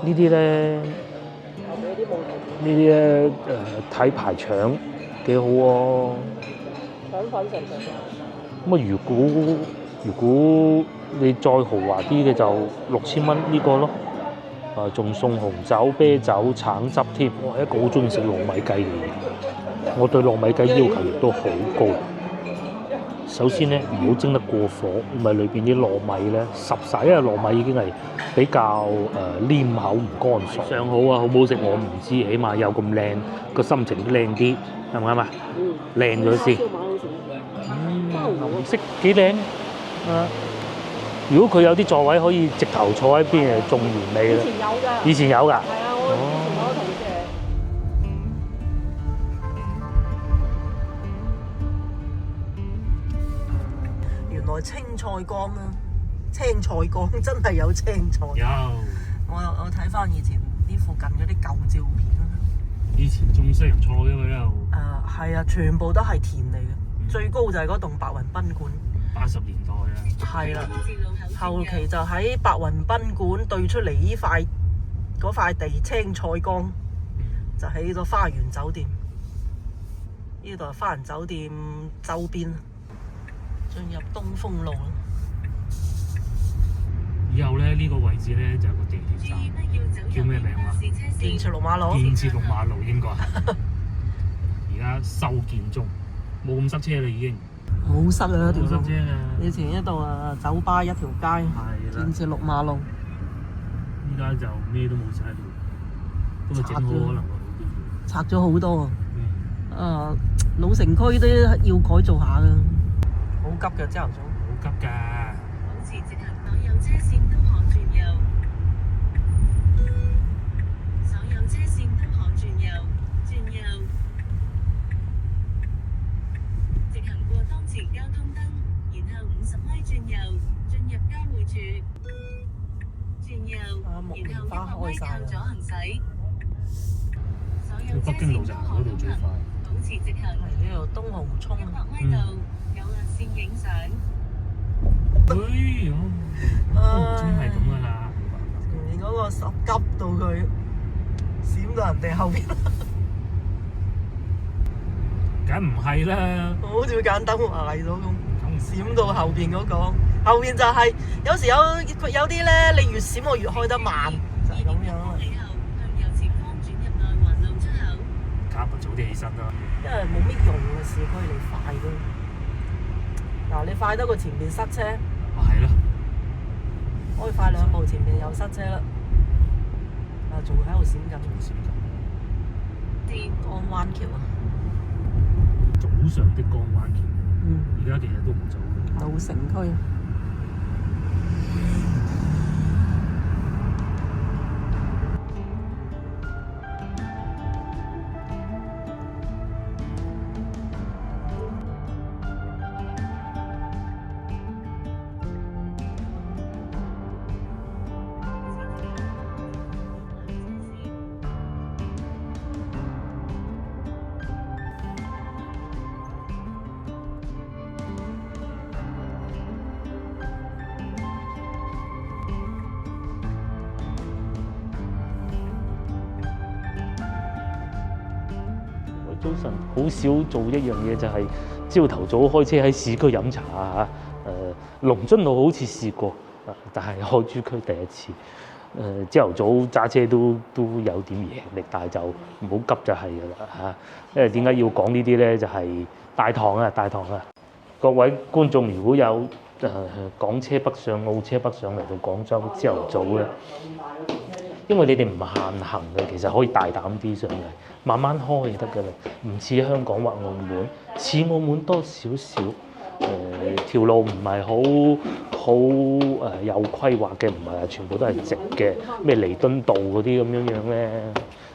呢啲咧，呢啲咧睇排腸幾好喎。腸粉食唔食？咁啊，如果你再豪華啲嘅就6000蚊呢個咯。仲送紅酒、啤酒、橙汁添。我係一個好中意食糯米雞嘅人，我對糯米雞要求亦都好高。首先咧，唔好蒸得過火，唔係裏邊啲糯米咧濕晒，因為糯米已經係比較黏口唔乾爽。上好啊，好唔好食我唔知，起碼有咁靚，個心情都靚啲，係咪啱啊？靚咗先。顏色幾靚啊！如果佢有啲座位可以直頭坐喺邊，仲完美啦。以前有㗎。係啊，我以前有同事。原來青菜缸啊，青菜缸真係有青菜。有。我睇翻以前啲附近嗰啲舊照片啊。以前種西洋菜㗎嘛又。係啊，全部都係田嚟嘅，最高就係嗰棟白雲賓館。80年代啊。係啦。後期就喺白雲賓館對出嚟呢塊地青菜缸，就起咗花園酒店。呢度係花園酒店周邊，進入東風路啦。以後咧呢個位置咧就有個地鐵站，叫咩名啊？建設六馬路。建設六馬路應該係。而家修建中，冇咁塞車啦已經。好塞啊！條路。好塞車啊！以前呢度酒吧一條街，建設六馬路。依家就咩都冇晒喺度，咁啊整好可能會好啲。拆咗好多啊！老城區都要改造下㗎。好急嘅朝頭早。好急㗎！保持直行，所有車線都可轉右。所有車線都可轉右，轉右。直行過當前交通燈，然後50米轉右，進入交匯處。轉右，然後100米向左行駛。所有車線都可通行，保持直行。呢度東濠涌100米度有壓線影相。哎呀，東涌係咁㗎啦，連嗰個十急到佢閃到人哋後邊，梗唔係啦，好似揀燈壞咗咁，閃到後邊嗰個，後邊就係有時有啲咧，你越閃我越開得慢，就係咁樣啦。向右前方轉入內環路出口。加唔早啲起身啦。因為冇乜用嘅市區，你快都嗱，你快得過前面塞車，係咯，開快2步，前面又塞車啦。仲喺度閃緊。江灣橋啊！早上的江灣橋，而家其實都唔早。老城區。早晨好少做一樣嘢，就係朝頭早開車喺市區飲茶啊！龍津路好似試過，但係海珠區第一次。朝頭早揸車都有點贏力，但係就唔好急就係㗎啦嚇。因為點解要講呢啲咧？就係大堂啊！各位觀眾，如果有港車北上、澳車北上嚟到廣州朝頭早咧，因為你哋唔限行嘅，其實可以大膽啲上嚟，慢慢開就得㗎啦。唔似香港或澳門，似澳門多少少條路唔係好有規劃嘅，唔係全部都係直嘅，咩彌敦道嗰啲咁樣咧。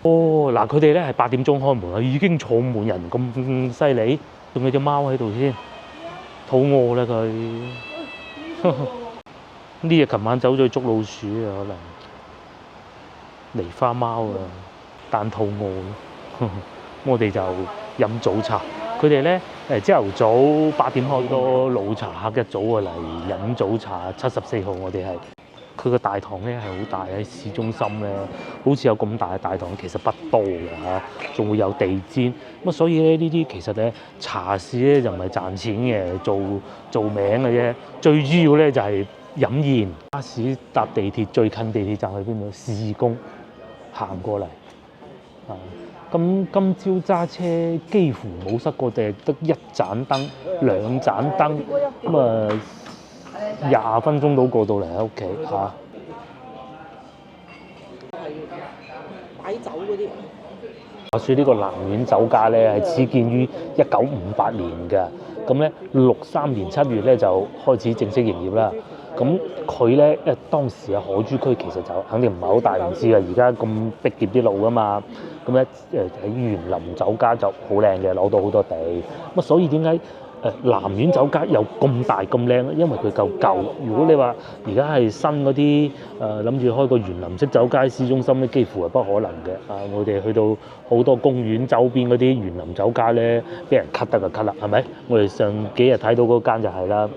嗱，佢哋咧係8點鐘開門啊，已經坐滿人咁犀利，仲有隻貓喺度先，肚餓啦佢。呢隻琴晚走咗去捉老鼠啊，可能。狸花貓啊，但肚餓，我哋就飲早茶。佢哋咧朝頭早8點開，多老茶客一早啊嚟飲早茶。74號我哋係佢個大堂咧係好大，喺市中心咧，好似有咁大嘅大堂，其實不多嘅嚇，仲會有地氈。咁所以咧呢啲其實咧茶市咧就唔係賺錢嘅，做名嘅啫。最主要咧就係飲宴。巴士搭地鐵最近地鐵站喺邊度？市工行過嚟。咁今朝揸車幾乎冇塞過，淨係得一盞燈、2盞燈，咁20分鐘到過到嚟喺屋企嚇。擺酒嗰啲。話說呢個南苑酒家咧係始建於1958年嘅，咁咧63年7月咧就開始正式營業啦。咁佢咧當時嘅海珠區其實就肯定唔係好大，唔知啊，而家咁逼夾啲路噶嘛。咁咧喺園林酒家就好靚嘅，攞到好多地。咁所以點解南苑酒家有咁大咁靚咧？因為佢夠舊。如果你話而家係新嗰啲諗住開個園林式酒家喺市中心咧，幾乎係不可能嘅。我哋去到好多公園周邊嗰啲園林酒家咧，俾人 cut 得就 cut 啦，係咪？我哋上幾日睇到嗰間就係啦。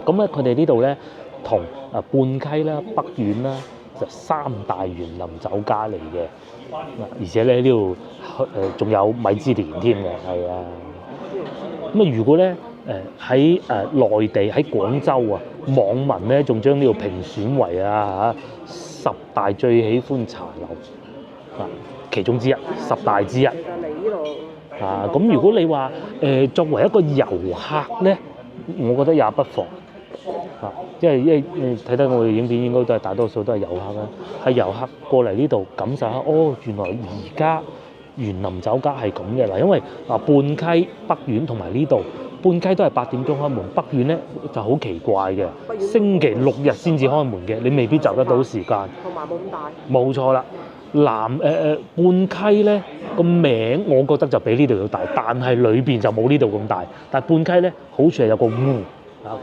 咁咧，佢哋呢度咧同泮溪啦、北苑啦，就3大園林酒家嚟嘅。而且咧呢度仲有米芝蓮添嘅，係啊。咁如果咧喺內地喺廣州啊，網民咧仲將呢度評選為10大最喜歡茶樓其中之一，10大之一。咁如果你話作為一個遊客咧，我覺得也不妨。因為睇得我哋影片應該都係大多數都係遊客啦，係遊客過嚟呢度感受下，原來而家園林酒家係咁嘅嗱，因為泮溪、北苑同埋呢度，泮溪都係8點鐘開門，北苑咧就好奇怪嘅，星期六日先至開門嘅，你未必就得到時間。同埋冇咁大。冇錯啦，泮溪咧個名我覺得就比呢度要大，但係裏邊就冇呢度咁大。但係泮溪咧好處係有個湖。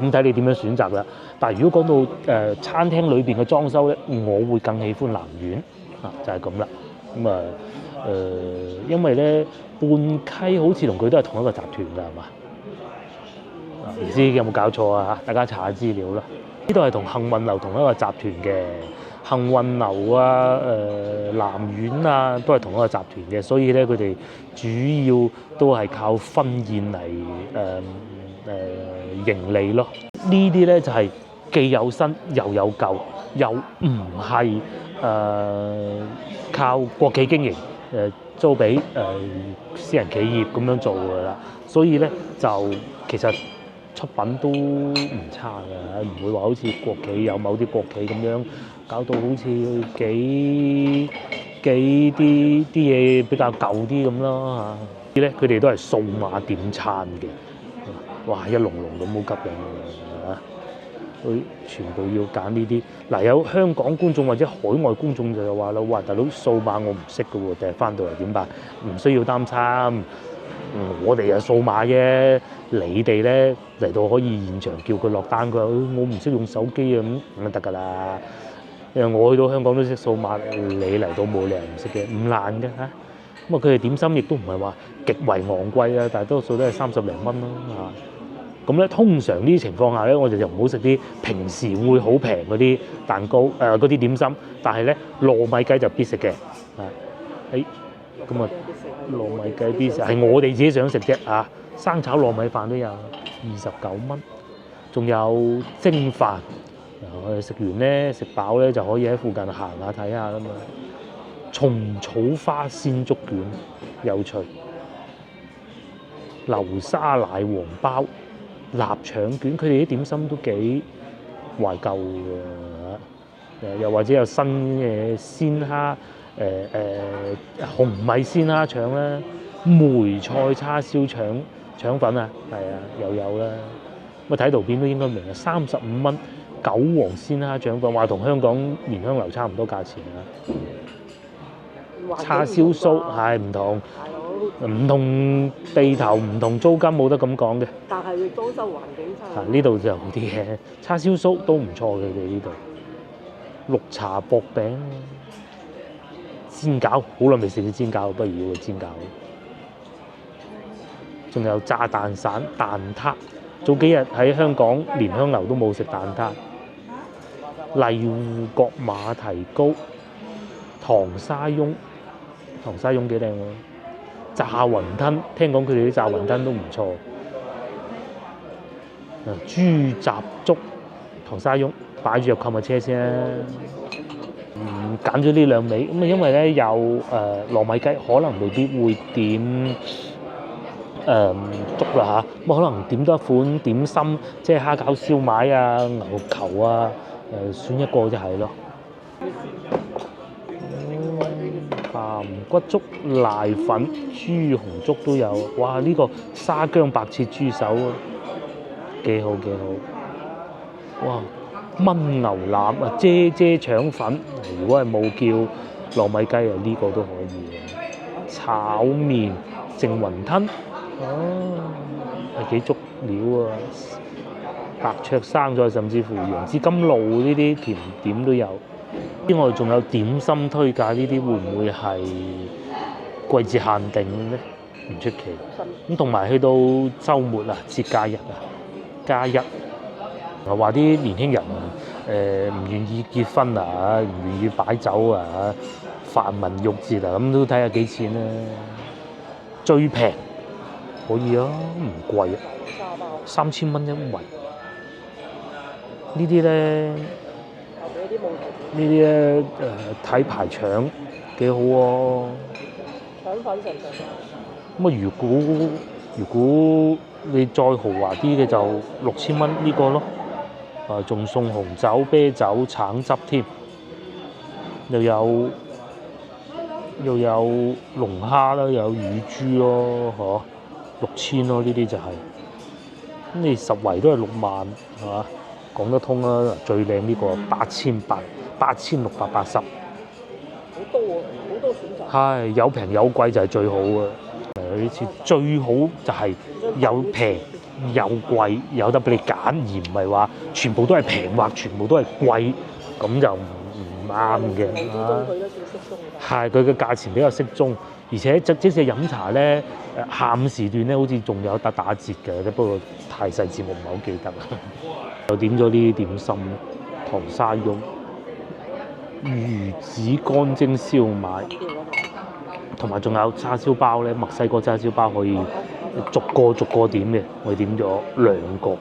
咁睇你點樣選擇啦。但係如果講到餐廳裏邊嘅裝修咧，我會更喜歡南苑就係咁啦。因為咧泮溪好似同佢都係同一個集團㗎，係嘛？唔知有冇搞錯啊？大家查下資料啦。呢度係同幸運樓同一個集團嘅，幸運樓南苑都係同一個集團嘅，所以咧佢哋主要都係靠婚宴嚟盈利咯。呢啲咧就係既有新又有舊，又唔係靠國企經營，租俾私人企業咁樣做㗎啦。所以咧就其實出品都唔差嘅，唔會話好似國企有某啲國企咁樣搞到好似幾啲嘢比較舊啲咁咯嚇。呢佢哋都係數碼點餐嘅。哇！一籠籠咁好吸引嘅佢全部要揀呢啲。嗱，有香港觀眾或者海外觀眾就話啦，哇！大佬數碼我唔識嘅喎，第日翻到嚟點辦？唔需要擔心，我哋係數碼啫。你哋咧嚟到可以現場叫佢落單，佢話我唔識用手機啊，咁就得㗎啦。因為我去到香港都識數碼，你嚟到冇理由唔識嘅，唔難嘅嚇。咁佢哋點心亦都唔係話極為昂貴啊，大多數都係30零蚊咯嚇。咁咧通常呢啲情況下咧，我哋就唔好食啲平時會好平嗰啲蛋糕嗰啲點心，但係咧糯米雞就必食嘅咁糯米雞必食係我哋自己想食啫嚇。生炒糯米飯都有29蚊，仲有蒸飯。我哋食完咧食飽咧就可以喺附近行下睇下㗎嘛。蟲草花鮮竹卷有趣，流沙奶黃包、臘腸卷，佢哋啲點心都幾懷舊嘅。又或者有新嘅鮮蝦，紅米鮮蝦腸啦，梅菜叉燒腸粉啊，係啊，又有啦。咁睇圖片都應該明啊，35蚊韭黃鮮蝦腸粉，話同香港蓮香樓差唔多價錢啊。叉燒酥係唔同地頭唔同租金，冇得咁講嘅。但係佢裝修環境差。呢度就好啲嘅，叉燒酥都唔錯嘅，佢哋呢度。綠茶薄餅、煎餃，好耐未食過煎餃，不如要個煎餃。仲有炸蛋散、蛋撻，早幾日喺香港蓮香樓都冇食蛋撻。麗湖角馬蹄糕、糖沙翁幾靚喎，炸雲吞，聽講佢哋啲炸雲吞都唔錯。豬雜粥、糖沙翁擺住入購物車先啦。揀咗呢兩味咁啊，因為咧有糯米雞，可能未必會點粥啦嚇，咁可能點多一款點心，即係蝦餃燒賣啊、牛球啊，選一個就係咯。鹹骨粥、瀨粉、豬紅粥都有，哇！呢個沙姜白切豬手啊，幾好。哇！炆牛腩啊，啫腸粉，如果係冇叫糯米雞啊，呢個都可以。炒麵、淨雲吞，係幾足料啊！白灼生菜，甚至乎楊枝甘露呢啲甜點都有。之外仲有點心推介，呢啲會唔會係季節限定咧？唔出奇。咁同埋去到週末啊，節假日啊，加一。話啲年輕人唔願意結婚啊，唔願意擺酒啊，繁文縟節啊，咁都睇下幾錢啦。最平可以啊，唔貴啊，3000蚊一圍。呢啲咧睇排腸幾好喎。腸粉成咁啊！如果你再豪華啲嘅就6000蚊呢個咯。仲送紅酒、啤酒、橙汁添，又有龍蝦啦，又有乳豬咯，嗬，6000咯，呢啲就係。咁你10圍都係6萬，係嘛？講得通啦。最靚呢個8680，好多喎，好多選擇。係有平有貴就係最好啊！呢次最好就係有平有貴，有得俾你揀，而唔係話全部都係平或全部都係貴，咁就唔啱嘅。係佢嘅價錢比較適中，而且即使飲茶咧，下午時段咧好似仲有得打折嘅，不過太細節我唔係好記得啦。又點咗呢啲點心，糖沙翁、魚子乾蒸燒賣，同埋仲有叉燒包咧，墨西哥叉燒包可以逐個點嘅，我哋點咗2個，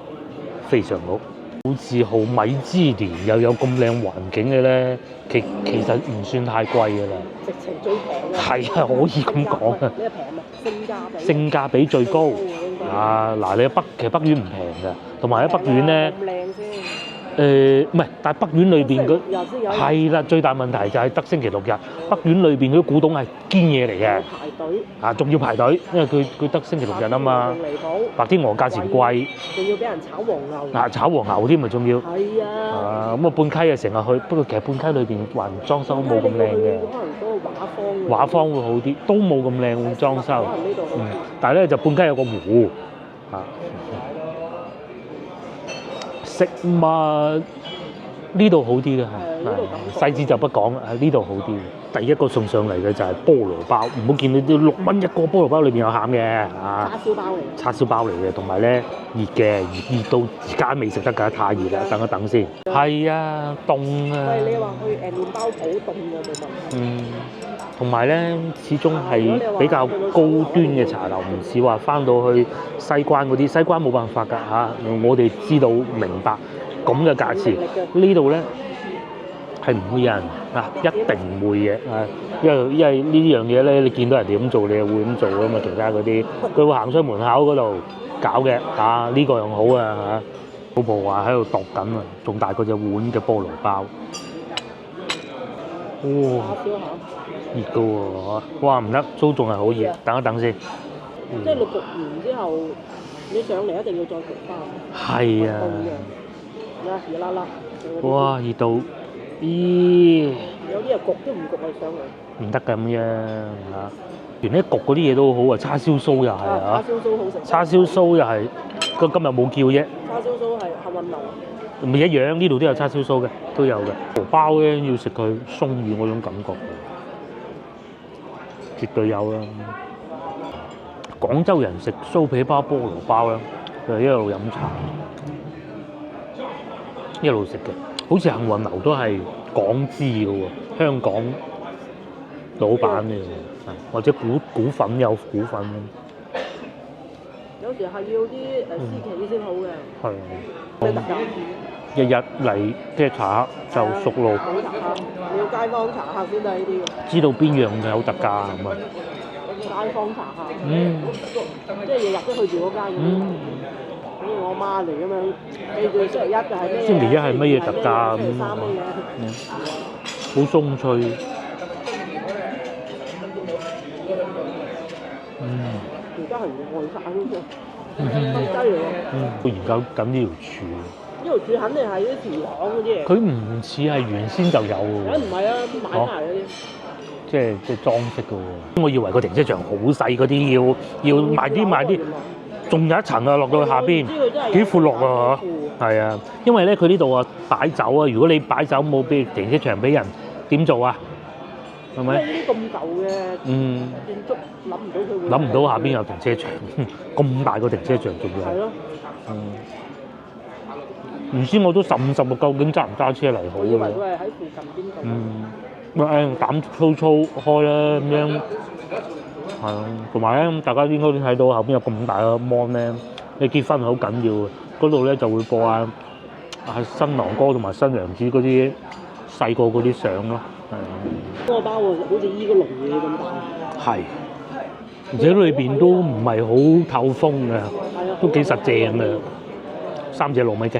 非常好。好似毫米芝蓮又有咁靚環境嘅咧，其實唔算太貴㗎啦。直情最平嘅。係啊，可以咁講啊。呢個平啊，性價比最高。啊，嗱，你其實北苑唔平㗎，同埋喺北苑咧。咁靚先。唔係，但係北苑裏邊係啦，最大問題就係得星期6日，北苑裏邊嗰啲古董係堅嘢嚟嘅。排隊。啊，仲要排隊，因為佢得星期6日啊嘛。白天鵝價錢貴。仲要俾人炒黃牛。嗱，炒黃牛添啊，仲要。係啊。咁啊，半溪啊，成日去，不過其實半溪裏邊還裝修冇咁靚嘅。可能嗰個畫坊會好啲，都冇咁靚裝修。但係咧就半溪有個湖。啊。食物呢度好啲嘅，細節就不講啦。呢度好啲。第一個送上嚟嘅就係菠蘿包，唔好見到啲6蚊一個菠蘿包裏邊有餡嘅，啊，叉燒包嚟嘅，同埋咧熱嘅，熱到而家未食得㗎，太熱啦，等一等先。係啊，凍啊。喂，你話去麵包鋪凍嘅冇問題。同埋咧，始終係比較高端嘅茶樓，唔似話翻到去西關嗰啲，西關冇辦法㗎嚇。我哋知道明白咁嘅價錢，呢度咧係唔會有人啊，一定唔會嘅啊，因為呢樣嘢咧，你見到人哋咁做，你又會咁做㗎嘛。其他嗰啲佢會行出門口嗰度搞嘅啊，呢個又好啊嚇。老婆話喺度度緊啊，仲大過隻碗嘅菠蘿包。熱㗎喎，哇唔得，都仲係好熱，等一等先。即係你焗完之後，你上嚟一定要再焗翻。係啊。熱辣辣。哇！熱到，咦？有啲人焗都唔焗你上嚟。唔得㗎咁樣嚇。原來焗嗰啲嘢都好好啊，叉燒酥又係啊。叉燒酥好食。叉燒酥又係，佢今日冇叫啫。叉燒酥係幸運流。唔係一樣，呢度都有叉燒酥嘅，都有嘅。荷包咧要食佢鬆軟嗰種感覺。絕對有啦！廣州人食酥皮包、菠蘿包啦，就一路飲茶，一路食嘅。好似幸運樓都係港資嘅喎，香港老闆嘅喎，或者股份有股份。有時係要啲私企先好嘅。係。咩特價？日日嚟即係查就熟路，冇查客，你要街坊查客先得呢啲嘅。知道邊樣有特價咁啊。街坊查客。即係日日都去住嗰間咁。好似我媽嚟咁樣，記住星期一就係咩？星期一係乜嘢特價咁？星期三乜嘢？好鬆脆。而家係外省嘅，低嚟喎。佢研究緊呢條柱。呢條柱肯定係啲祠堂嗰啲嘢。佢唔似係原先就有嘅喎。梗唔係啊，買埋嗰啲。即係裝飾嘅喎。我以為個停車場好細嗰啲，要賣啲，仲有一層啊，落到去下邊，幾闊落啊嚇。係啊，因為咧佢呢度啊擺酒啊，如果你擺酒冇俾停車場俾人，點做啊？係咪？呢啲咁舊嘅建築，諗唔到佢會。諗唔到下邊有停車場，咁大個停車場仲要。係咯。原先我都十六，究竟揸唔揸車嚟好嘅喎。以為佢係喺附近邊度。膽粗粗開啦咁樣。係啊，同埋咧，大家應該都睇到後邊有咁大個 mon 咧，你結婚好緊要嘅，嗰度咧就會播新郎哥同埋新娘子嗰啲細個嗰啲相咯。嗰個包好似依個籠嘢咁大。係。而且裏邊都唔係好透風嘅，都幾實正嘅。3隻糯米雞，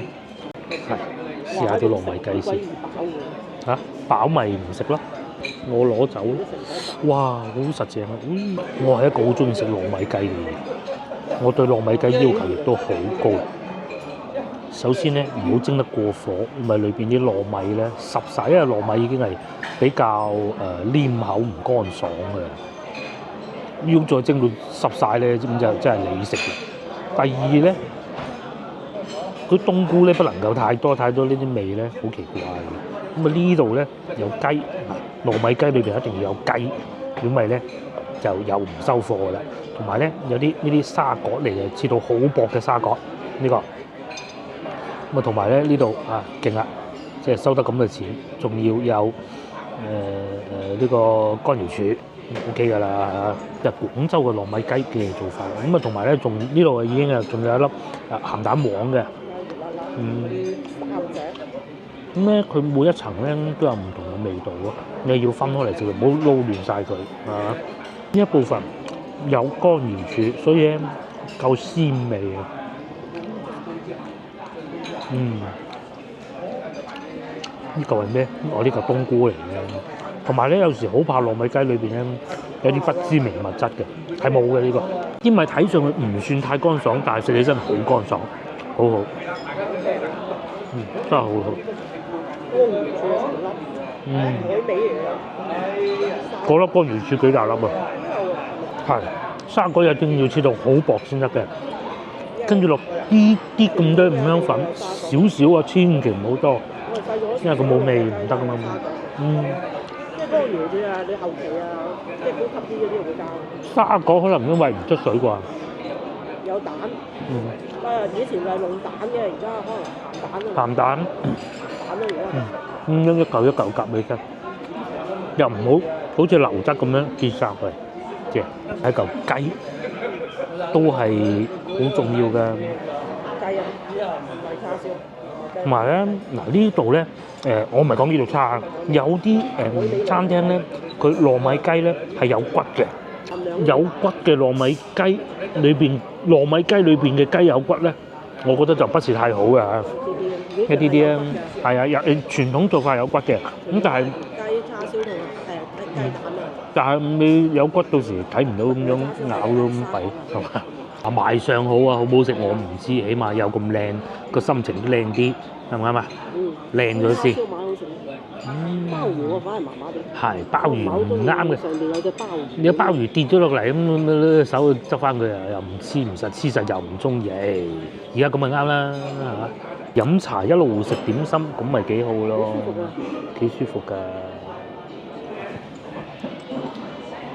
係試下啲糯米雞先。嚇，飽咪唔食咯。我攞走，哇，好實正啊！我係一個好中意食糯米雞嘅人，我對糯米雞要求亦都好高。首先咧，唔好蒸得過火，因為裏邊啲糯米咧濕晒，因為糯米已經係比較黏口唔乾爽嘅。要再蒸到濕晒咧，咁就真係你食嘅。第二咧，佢冬菇咧不能夠太多呢啲味咧，好奇怪嘅。咁啊呢度咧有雞，糯米雞裏邊一定要有雞，如果唔係咧就又唔收貨㗎啦。同埋咧有啲呢啲沙葛嚟嘅，切到好薄嘅沙葛呢個。咁啊同埋咧呢度勁啦，即係收得咁嘅錢，仲要有呢個乾瑤柱 OK 㗎啦。就廣州嘅糯米雞嘅做法。咁啊同埋咧仲呢度已經仲有一粒鹹蛋黃嘅。咁咧，佢每一層咧都有唔同嘅味道咯，你要分開嚟食，唔好撈亂晒佢啊！呢一部分有乾瑤柱，所以咧夠鮮味啊！呢嚿係咩？我呢嚿冬菇嚟嘅，同埋咧有時好怕糯米雞裏邊咧有啲不知名物質嘅，係冇嘅呢個，因為睇上去唔算太乾爽，但係食起身好乾爽，好好，真係好好。嗰粒乾瑤柱幾大粒啊！係生果一定要切到好薄先得嘅，跟住落啲咁多五香粉，少少啊，千祈唔好多，因為佢冇味唔得㗎嘛。即係乾瑤柱啊，你後期啊，即係高級啲嗰啲會加。生果可能因為唔出水啩。有蛋。以前就係用蛋嘅，而家可能鹹蛋。鹹蛋。蛋咯而家。咁樣一嚿夾起身，又唔好似流質咁樣結晒佢，即係一嚿雞都係好重要嘅。雞啊，唔係叉燒。同埋咧，嗱呢度咧，我唔係講呢度差，有啲餐廳咧，佢糯米雞咧係有骨嘅，有骨嘅糯米雞裏邊嘅雞有骨咧，我覺得就不是太好嘅嚇。一啲啲啊，係啊，傳統做法有骨嘅，咁但係雞叉燒同雞蛋啊。但係你有骨到時睇唔到咁樣咬到咁弊，係嘛？賣相好啊，好唔好食我唔知，起碼有咁靚，個心情都靚啲，啱唔啱啊？靚咗先。燒賣好食。鮑魚我反而麻麻地。係鮑魚唔啱嘅。上邊有隻鮑魚。你個鮑魚跌咗落嚟咁，手執翻佢又唔黐唔實，黐實又唔中意，而家咁咪啱啦，係嘛？飲茶一路食點心，咁咪幾好咯，幾舒服㗎。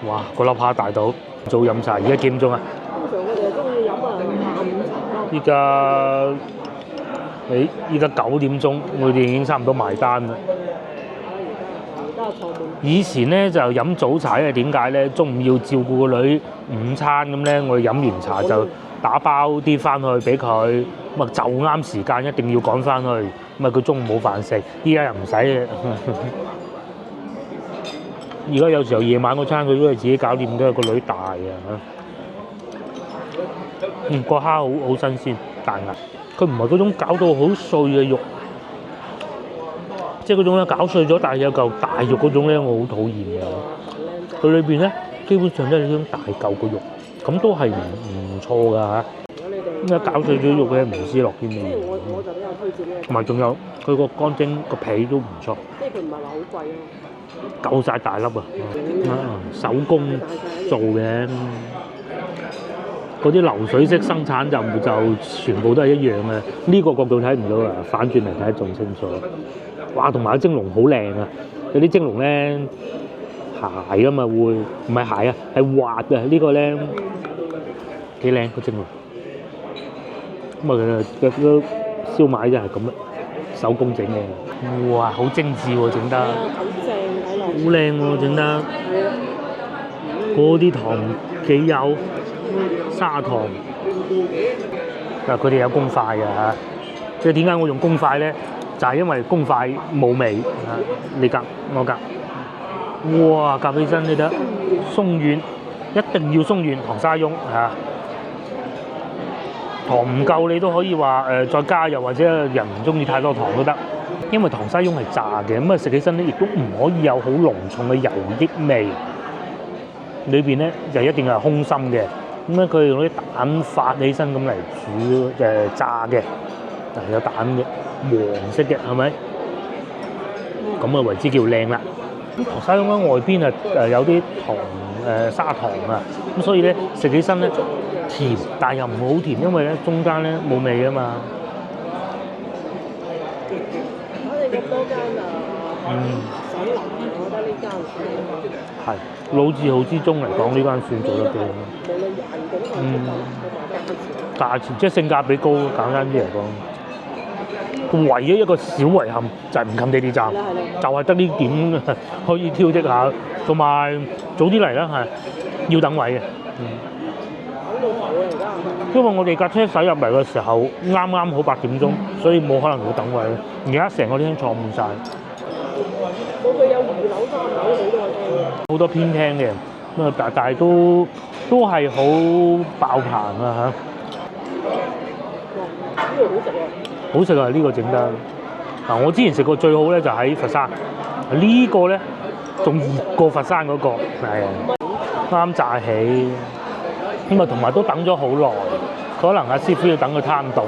哇！個粒蝦大到，早飲茶，而家幾點鐘啊？通常我哋係中意飲下午茶咯。依家你依家9點鐘，我哋已經差唔多埋單啦。以前咧就飲早茶，因為點解咧？中午要照顧個女午餐咁咧，我哋飲完茶就打包啲翻去俾佢，咁啊就啱時間，一定要趕翻去。咁啊佢中午冇飯食，依家又唔使嘅。而家有時候夜晚嗰餐佢都係自己搞掂，都係個女大啊。個蝦好新鮮彈牙，佢唔係嗰種搞到好碎嘅肉。即係嗰種咧搞碎咗，但係有嚿大肉嗰種咧，我好討厭嘅。佢裏邊咧基本上都係呢種大嚿個肉，咁都係唔錯㗎嚇。咁啊搞碎咗肉咧，唔知落啲咩。我就比較推薦呢。同埋仲有佢個乾蒸個皮都唔錯。即係佢唔係話好貴咯。夠晒大粒啊！手工做嘅，嗰啲流水式生產就全部都係一樣嘅。呢個角度睇唔到啊，反轉嚟睇仲清楚。哇！同埋啲蒸籠好靚啊！有啲蒸籠咧鞋啊嘛，會唔係鞋啊，係滑嘅。呢個咧幾靚個蒸籠。咁啊，佢個燒賣就係咁啦，手工整嘅。哇！好精緻喎，整得。好正睇落。好靚喎，整得。嗰啲糖幾有砂糖。嗱，佢哋有公筷嘅嚇。即係點解我用公筷咧？就係因為公筷冇味啊！你夾我夾，哇！夾起身你睇，鬆軟，一定要鬆軟。糖沙翁嚇，糖唔夠你都可以話再加，又或者人唔中意太多糖都得。因為糖沙翁係炸嘅，咁啊食起身咧亦都唔可以有好濃重嘅油益味。裏邊咧就一定係空心嘅，咁咧佢用啲蛋發起身咁嚟煮炸嘅，有蛋嘅。黃色嘅係咪？咁啊為之叫靚啦。咁糖沙翁咧外邊啊有啲砂糖啊，咁所以咧食起身咧甜，但係又唔好甜，因為咧中間咧冇味啊嘛。我哋咁多間想留，我覺得呢間係老字號之中嚟講，呢間算做得幾好。無論環境同價錢，即係性價比高，簡單啲嚟講。唯一一個小遺憾就係唔近地鐵站，就係得呢點可以挑剔下，同埋早啲嚟啦，係要等位嘅。因為我哋架車駛入嚟嘅時候啱啱好8點鐘，所以冇可能要等位。而家成個廳坐滿晒。佢有2樓、3樓好多廳，好多偏廳嘅，咁啊但係都係好爆棚啊嚇！呢個好食喎。好食啊！呢個整得嗱，我之前食過最好咧就喺佛山，呢個咧仲熱過佛山嗰個，係啱炸起，咁啊同埋都等咗好耐，可能阿師傅要等佢攤凍，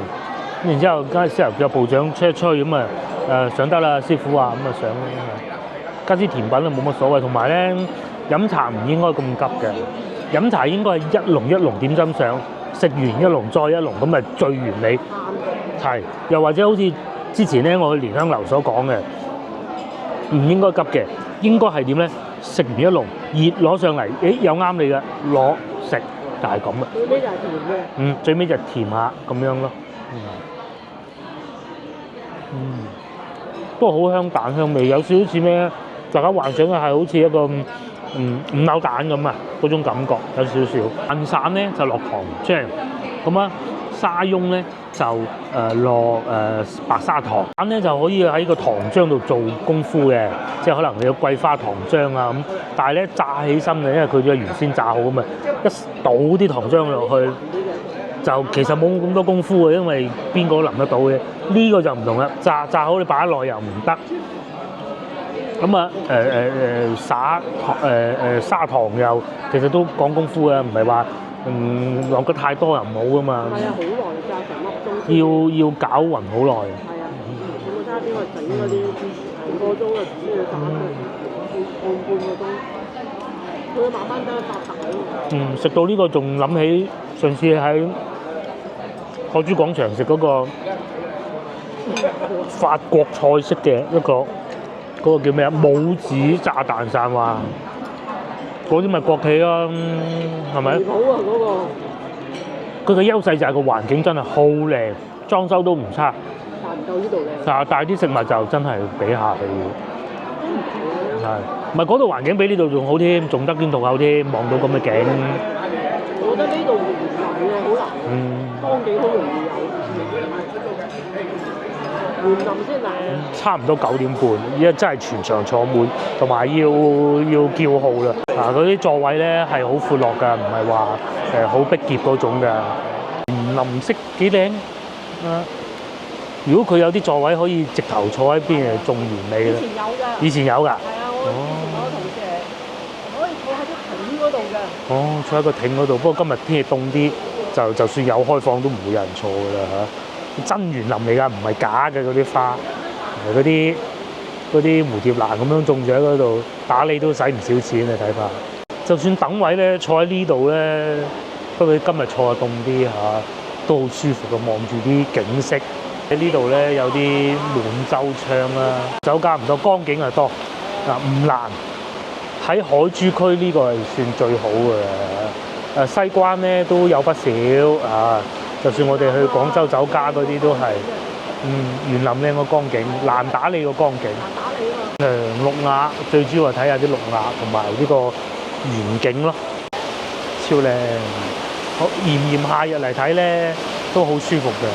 然之後跟住之後有部長吹一吹咁啊上得啦，師傅話咁啊上啦，加啲甜品啊冇乜所謂，同埋咧飲茶唔應該咁急嘅，飲茶應該係一籠一籠點針上，食完一籠再一籠咁咪最完美。係，又或者好似之前咧，我去蓮香樓所講嘅，唔應該急嘅，應該係點咧？食完一籠熱攞上嚟，有啱你嘅攞食，就係咁啊！最尾就係甜嘅。最尾就甜下咁樣咯。不過好香蛋香味，有少少似咩？大家幻想嘅係好似一個五柳蛋咁啊，嗰種感覺有少少。蛋散咧就落糖漿，咁啊沙翁咧就落白砂糖，咁咧就可以喺個糖漿度做功夫嘅，即係可能你有桂花糖漿啊咁。但係咧炸起身嘅，因為佢都係原先炸好咁啊，一倒啲糖漿落去，就其實冇咁多功夫嘅，因為邊個都淋得到嘅。呢個就唔同啦，炸好你擺得耐又唔得。咁啊撒砂糖又其實都講功夫嘅，唔係話落得太多又唔好噶嘛。係啊，好耐炸成粒鐘。要攪勻好耐。係啊，有冇揸邊個整嗰啲成個鐘啊？先要炸半個鐘。佢慢慢等佢發大。食到呢個仲諗起上次喺海珠廣場食嗰個法國菜式嘅一個。嗰個叫咩啊？母子炸蛋散話，嗰啲咪國企咯，係咪？好啊！嗰個佢嘅優勢就係個環境真係好靚，裝修都唔差。夠呢度靚。但係啲食物就真係比下去嘅，係唔係嗰度環境比呢度仲好添，仲得天獨厚添，望到咁嘅景。我覺得呢度唔係好難，當景好容易有。園林先難。差唔多9點半，依家真係全場坐滿，同埋要叫號啦。嗰啲座位咧係好闊落㗎，唔係話好逼夾嗰種㗎。園林色幾靚啊！如果佢有啲座位可以直頭坐喺邊，仲完美啦。以前有㗎。係啊，我以前有同事可以坐喺啲艇嗰度嘅。哦，坐喺個艇嗰度，不過今日天氣凍啲，就算有開放都唔會有人坐㗎啦嚇。真園林嚟㗎，唔係假嘅嗰啲花，嗰啲蝴蝶蘭咁樣種住喺嗰度，打理都使唔少錢啊！睇法，就算等位咧，坐喺呢度咧，不過今日坐凍啲嚇，都好舒服嘅，望住啲景色。喺呢度咧有啲滿洲窗啦，酒家唔多，江景啊多，唔難。喺海珠區呢個係算最好嘅，西關咧都有不少啊。就算我哋去廣州酒家嗰啲都係，園林靚個光景，難打理個光景。鹿鴨最主要係睇下啲鹿鴨同埋呢個園景咯，超靚。好炎夏日嚟睇咧，都好舒服嘅。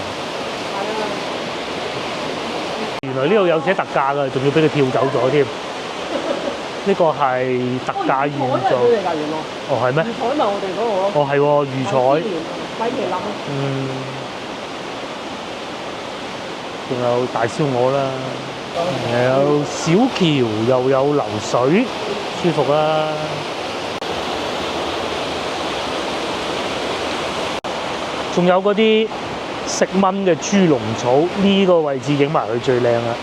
原來呢度有寫特價㗎，仲要俾佢跳走咗添。呢個係特價現做。哦，係咩？魚彩咪我哋嗰個咯。哦，係喎，魚彩。米其林。仲有大燒鵝啦，有小橋又有流水，舒服啦。仲有嗰啲食蚊嘅豬籠草，呢個位置影埋佢最靚啦。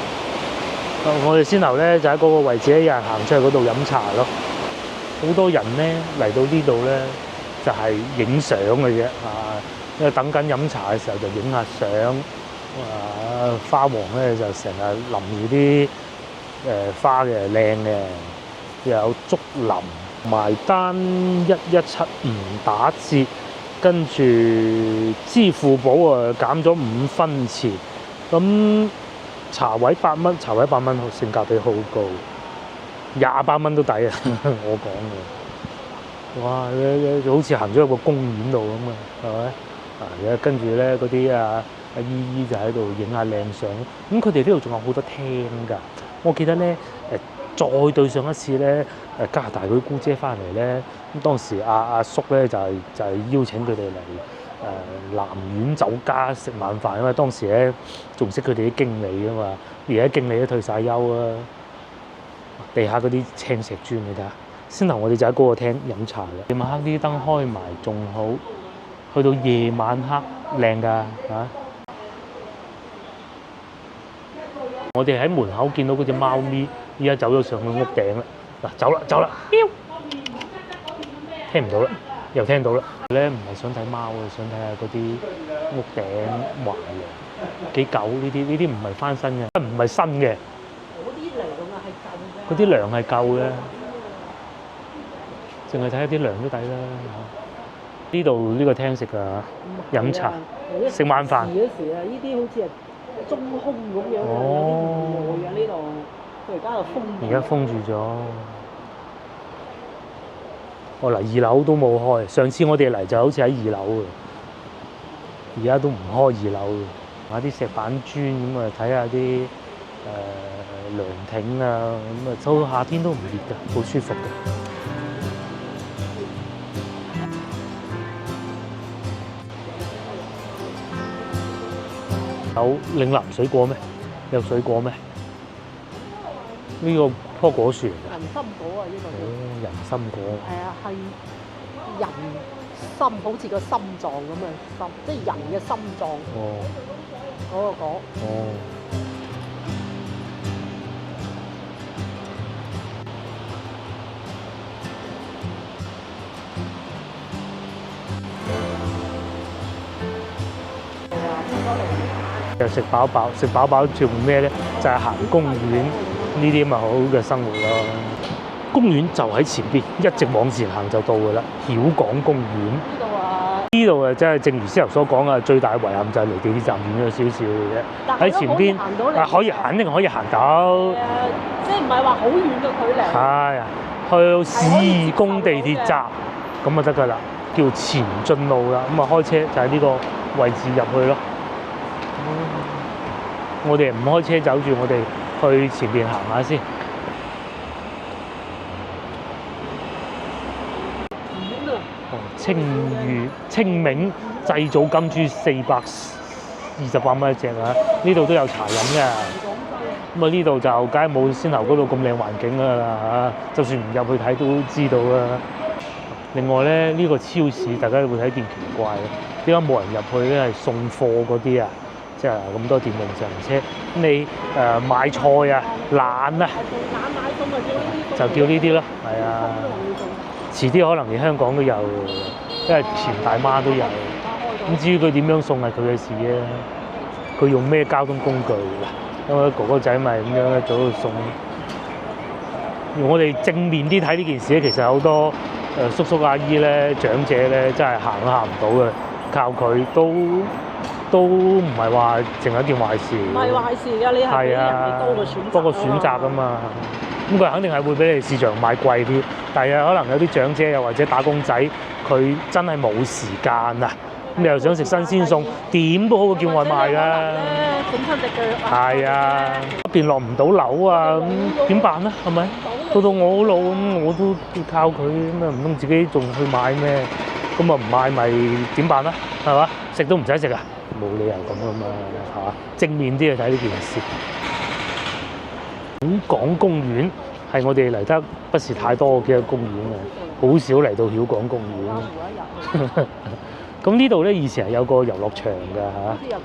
我哋先頭咧就喺嗰個位置咧，有人行出去嗰度飲茶咯。好多人咧嚟到呢度咧，就係影相嘅啫啊！因為等緊飲茶嘅時候就影下相。花王咧就成日淋住啲花嘅靚嘅，又有竹林，埋單1175打折，跟住支付寶減咗5分錢，咁茶位8蚊，茶位8蚊，性價比好高，28蚊都抵啊！我講嘅，哇！好似行咗入個公園度咁啊，係咪？跟住咧嗰啲阿姨姨就喺度影下靚相，咁佢哋呢度仲有好多廳㗎。我記得咧再對上一次咧加拿大嗰啲姑姐翻嚟咧，咁當時阿叔咧就係邀請佢哋嚟南苑酒家食晚飯，因為當時咧仲識佢哋啲經理㗎嘛，而家經理都退晒休啦。地下嗰啲青石磚你睇下，先頭我哋就喺嗰個廳飲茶嘅，夜晚黑啲燈開埋仲好，去到夜晚黑靚㗎嚇。我哋喺門口見到嗰隻貓咪，依家走咗上去屋頂啦。嗱，走啦，喵！聽唔到啦，又聽到啦。咧唔係想睇貓啊，想睇下嗰啲屋頂橫梁幾舊呢啲唔係翻新嘅，唔係新嘅。嗰啲梁係舊嘅，淨係睇下啲梁都抵啦。呢度呢個廳食啊，飲茶、食晚飯。嗰時啊，呢啲好似係中空咁樣啊，有啲唔耐啊呢度。佢而家就封住。而家封住咗。我嚟2樓都冇開，上次我哋嚟就好似喺2樓嘅，而家都唔開2樓嘅。買啲石板磚咁啊，睇下啲涼亭啊，咁啊，到夏天都唔熱嘅，好舒服嘅。有嶺南水果咩？有水果咩？呢個棵果樹嚟㗎。人參果啊，呢個。哦，人參果。係啊，係人參，好似個心臟咁嘅心，即係人嘅心臟。哦。嗰個果。哦。又食飽飽做咩咧？就係行公園呢啲咪好嘅生活咯。公園就喺前邊，一直往前行就到㗎啦。曉港公園。呢度啊，呢度啊，真係正如師頭所講啊，最大嘅遺憾就係離地鐵站遠咗少少嘅啫。喺前邊可以肯定可以行到，即係唔係話好遠嘅距離。係啊，去到市工地鐵站咁就得㗎啦，叫前進路啦。咁啊開車就喺呢個位置入去咯。我哋唔開車走住，我哋去前邊行下先。清明祭祖金豬428蚊一隻啊！呢度都有茶飲嘅。咁啊呢度就梗係冇先頭嗰度咁靚環境㗎啦嚇，就算唔入去睇都知道啦。另外咧，呢個超市大家都會睇見奇怪嘅，點解冇人入去咧？係送貨嗰啲啊，即係咁多電動自行車，你買菜啊、懶啊，就叫呢啲咯，係啊。遲啲可能連香港都有，因為前大媽都有。咁至於佢點樣送係佢嘅事啫，佢用咩交通工具嗱？因為哥哥仔咪咁樣一早去送。我哋正面啲睇呢件事咧，其實好多叔叔阿姨咧、長者咧，真係行都行唔到嘅，靠佢都唔係話淨係一件壞事。唔係壞事㗎，你係俾人哋多個選擇啊嘛。咁佢肯定係會比你市場買貴啲，但係可能有啲長者又或者打工仔，佢真係冇時間啊！咁你又想食新鮮餸，點都好過叫外賣㗎。整親隻腳啊！係啊，一邊落唔到樓啊，咁點辦咧？係咪？到我好老咁，我都要靠佢咁啊，唔通自己仲去買咩？咁啊唔買咪點辦咧？係嘛？食都唔使食啊！冇理由咁㗎嘛，係嘛？正面啲去睇呢件事。曉港公園係我哋嚟得不是太多嘅公園啊，好少嚟到曉港公園。咁呢度咧以前係有個遊樂場㗎嚇，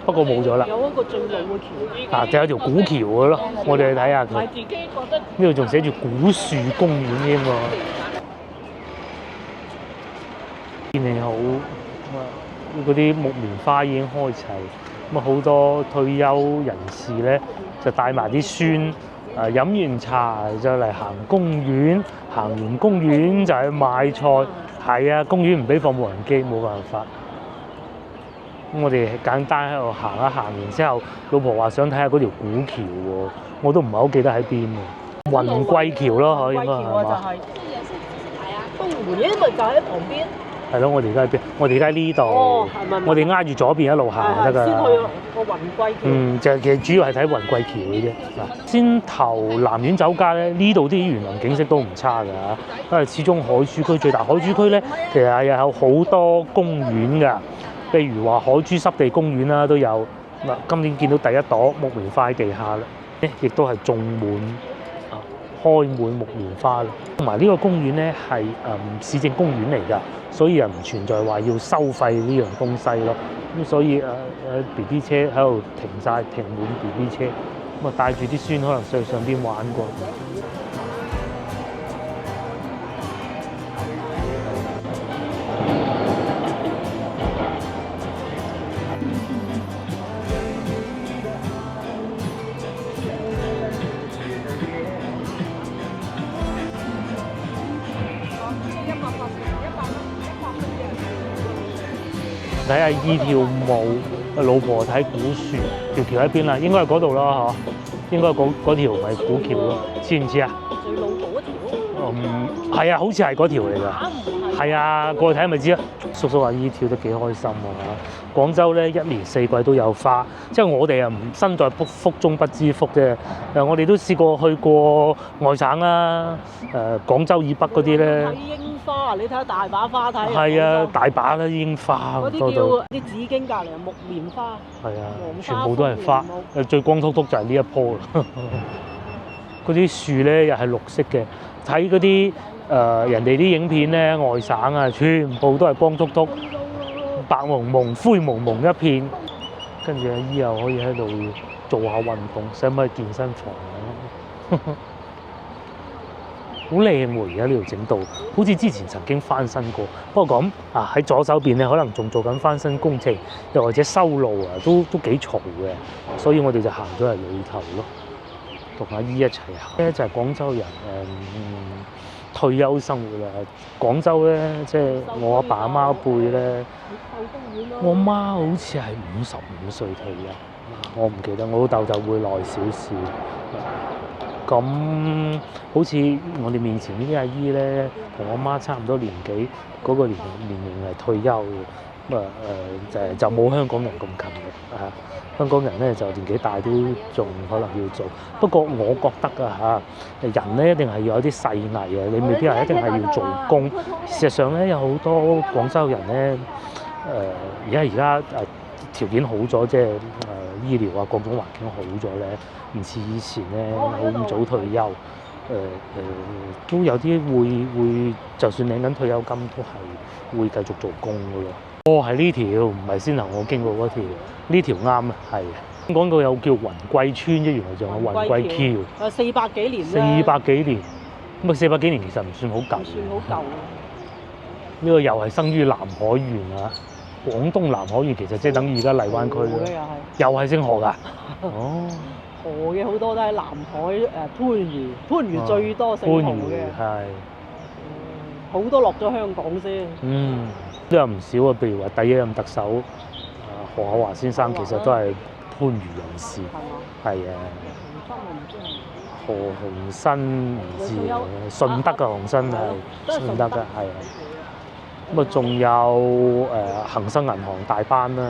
不過冇咗啦。有一個最老嘅橋。就有條古橋嘅咯，我哋去睇下佢。呢度仲寫住古樹公園添喎。天氣好，嗰啲木棉花已經開齊，咁啊好多退休人士咧就帶埋啲孫。飲完茶就嚟行公園，行完公園就去買菜。係啊，公園唔俾放無人機，冇辦法。咁我哋簡單喺度行一行，然之後老婆話想睇下嗰條古橋喎，我都唔係好記得喺邊喎。雲貴橋咯，應該係嘛？東門因為就喺旁邊。係咯，我哋而家喺邊？我哋而家喺呢度。我哋挨住左邊一路行就得㗎。先去個雲貴橋。就其實主要係睇雲貴橋嘅啫。嗱，先頭南苑酒家咧，呢度啲園林景色都唔差㗎，因為始終海珠區最大。海珠區咧，其實係有好多公園㗎，譬如話海珠濕地公園啦都有。嗱，今年見到第一朵木棉花喺地下啦，亦都係種滿。開滿木棉花啦，同埋呢個公園咧係市政公園嚟㗎，所以唔存在話要收費呢樣東西咯。咁所以BB 車喺度停滿 BB 車，咁啊帶住啲孫可能上邊玩過。睇下依跳舞，老婆睇古樹，條橋喺邊啦？應該係嗰度咯，嗬？應該嗰條咪古橋咯，知唔知啊？最老嗰條？係啊，好似係嗰條嚟㗎。係啊，過去睇咪知啊。叔叔阿姨跳得幾開心喎！廣州咧一年四季都有花，即係我哋唔身在福中不知福啫。我哋都試過去過外省啦，廣州以北嗰啲咧。睇櫻花，你睇下大把花睇。係啊，大把啦櫻花。嗰啲叫啲紫荊隔離木棉花。係啊，全部都係花。最光禿禿就係呢一棵啦。嗰啲樹咧又係綠色嘅，睇嗰啲人哋啲影片咧，外省啊，全部都係光禿禿、白蒙蒙、灰蒙蒙一片。跟住阿姨又可以喺度做下運動，使唔使去健身房啊？好靚喎！而家呢度整到，好似之前曾經翻新過。不過咁喺左手邊咧，可能仲做緊翻新工程，又或者修路啊，都幾嘈嘅。所以我哋就行咗嚟裏頭咯，同阿姨一齊行。咧就係廣州人退休生活啦。廣州咧，即係我阿爸阿媽輩咧，我媽好似係55歲退休，我唔記得，我老豆就會耐少少。咁好似我哋面前呢啲阿姨咧，同我媽差唔多年紀，嗰個年齡係退休嘅，咁啊就冇香港人咁勤力啊！香港人咧就年紀大都仲可能要做，不過我覺得啊嚇，人咧一定係要有啲細藝啊，你未必係一定係要做工。事實上咧，有好多廣州人咧，而家條件好咗，即係醫療啊各種環境好咗咧，唔似以前咧好咁早退休。都有啲會，就算領緊退休金都係會繼續做工噶咯。哦，係呢條，唔係先頭我經過嗰條，呢條啱啊，係。講到有叫雲貴村啫，原來仲有雲貴橋。400幾年啦。400幾年，咁啊400幾年其實唔算好舊。唔算好舊。呢個又係生於南海縣啊！廣東南海縣其實即係等於而家荔灣區咯。又係姓何㗎？哦。河嘅好多都喺南海番禺最多姓何嘅。係。好多落咗香港先。都有唔少啊，譬如話第一任特首何厚鏵先生，其實都係番禺人士。係啊。何鴻燊唔知啊，順德嘅鴻燊係順德嘅，係啊。咁啊，仲有恒生銀行大班啦，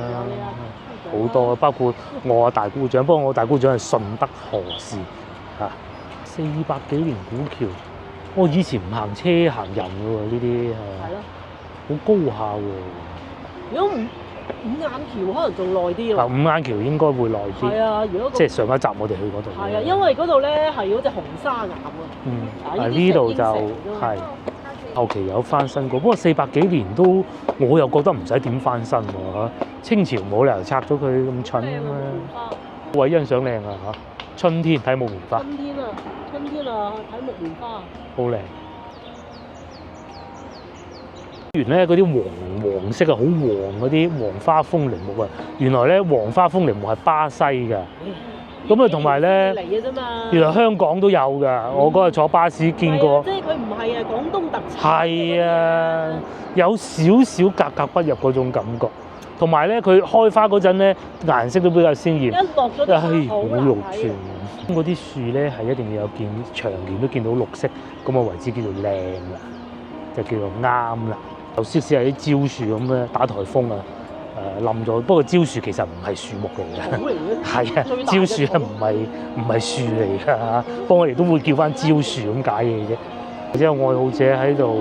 好多，包括我大姑丈，不過我大姑丈係順德何氏嚇。400幾年古橋，我以前唔行車行人嘅喎，呢啲係好高下喎。如果五眼橋可能仲耐啲喎。五眼橋應該會耐啲。係啊，如果即係上一集我哋去嗰度。係啊，因為嗰度咧係嗰隻紅沙岩啊。呢度就係後期有翻新過，不過400幾年都我又覺得唔使點翻新喎嚇。清朝冇理由拆咗佢咁蠢啊！位欣賞靚啊嚇，春天睇木棉花。春天啊，睇木棉花。好靚。原來咧嗰啲黃色啊，好黃嗰啲黃花風鈴木啊，原來咧黃花風鈴木係巴西㗎。咁啊，同埋咧，原來香港都有㗎。我嗰日坐巴士見過。即係佢唔係廣東特產。係啊，有少少格格不入嗰種感覺。同埋咧，佢開花嗰陣咧，顏色都比較鮮豔。一落咗啲好肉酸。嗰啲樹咧係一定要有長年都見到綠色，咁啊為之叫做靚啦，就叫做啱啦。有少少係啲蕉樹咁咧，打颱風啊，冧咗。不過蕉樹其實唔係樹木嚟嘅，係啊，蕉樹係唔係樹嚟㗎嚇。不過我哋都會叫翻蕉樹咁解嘅啫。或者有愛好者喺度